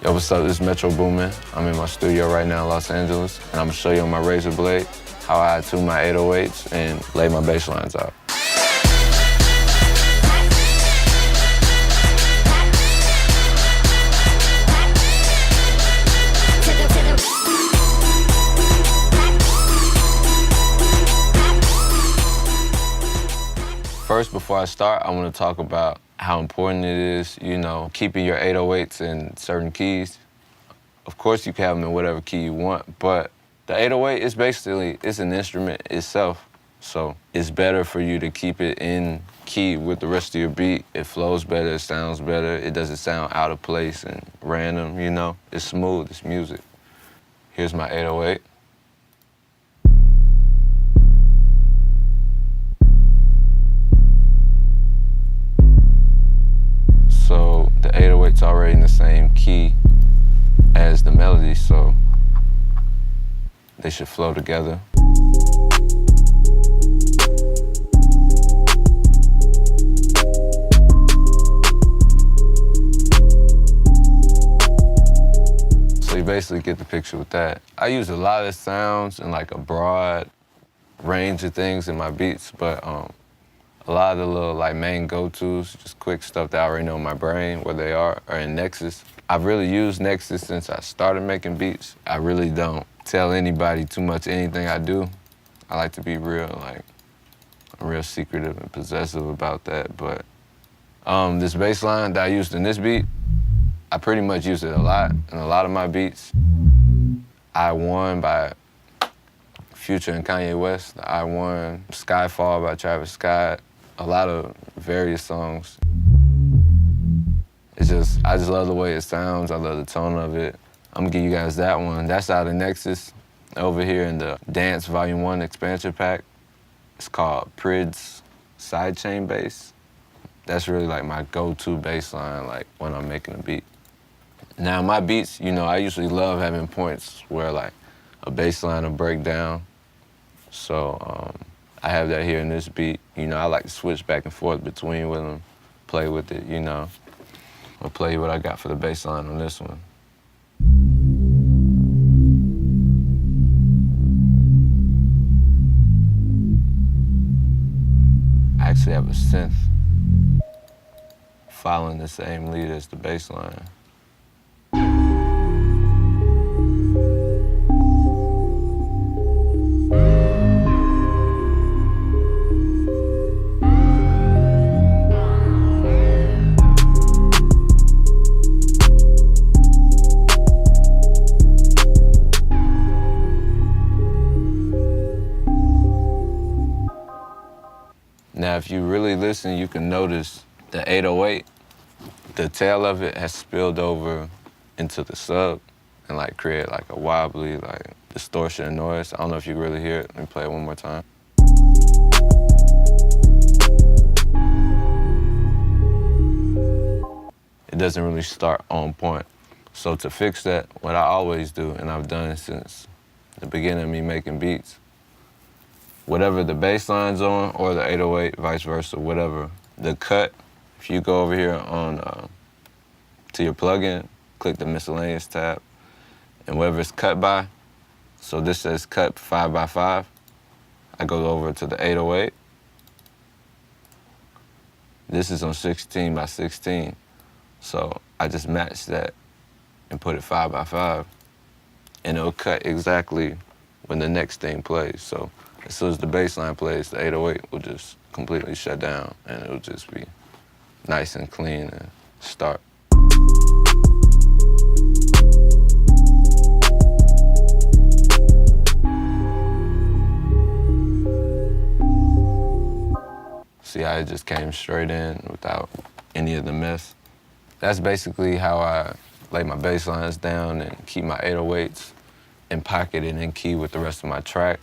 Yo, what's up? This is Metro Boomin. I'm in my studio right now in Los Angeles, and I'm gonna show you on my razor blade how I tune my 808s and lay my bass lines out. First, before I start, I want to talk about how important it is, keeping your 808s in certain keys. Of course, you can have them in whatever key you want, but the 808 is basically, it's an instrument itself. So it's better for you to keep it in key with the rest of your beat. It flows better, it sounds better, it doesn't sound out of place and random, It's smooth, it's music. Here's my 808. So the 808's already in the same key as the melody, so they should flow together. So you basically get the picture with that. I use a lot of sounds and like a broad range of things in my beats, but a lot of the little main go-tos, just quick stuff that I already know in my brain where they are in Nexus. I've really used Nexus since I started making beats. I really don't tell anybody too much anything I do. I like to be real, I'm real secretive and possessive about that, but this bass line that I used in this beat, I pretty much use it a lot in a lot of my beats. I Won by Future and Kanye West. I Won, Skyfall by Travis Scott. A lot of various songs. I just love the way it sounds. I love the tone of it. I'm gonna give you guys that one. That's out of Nexus. Over here in the Dance Volume 1 expansion pack. It's called Prid's Sidechain Bass. That's really my go-to bass line, when I'm making a beat. Now my beats, I usually love having points where a bass line will break down. So I have that here in this beat. I like to switch back and forth between with them, play with it, I'll play you what I got for the bass line on this one. I actually have a synth following the same lead as the bass line. Now, if you really listen, you can notice the 808, the tail of it has spilled over into the sub and create a wobbly distortion noise. I don't know if you can really hear it. Let me play it one more time. It doesn't really start on point. So to fix that, what I always do, and I've done it since the beginning of me making beats, whatever the bass line's on or the 808, vice versa, whatever, the cut, if you go over here on to your plugin, click the miscellaneous tab, and whatever it's cut by, so this says cut 5x5, I go over to the 808. This is on 16x16, so I just match that and put it 5x5, and it'll cut exactly when the next thing plays. So as soon as the bass line plays, the 808 will just completely shut down, and it'll just be nice and clean and start. See how it just came straight in without any of the mess? That's basically how I lay my bass lines down and keep my 808s in pocket and in key with the rest of my track.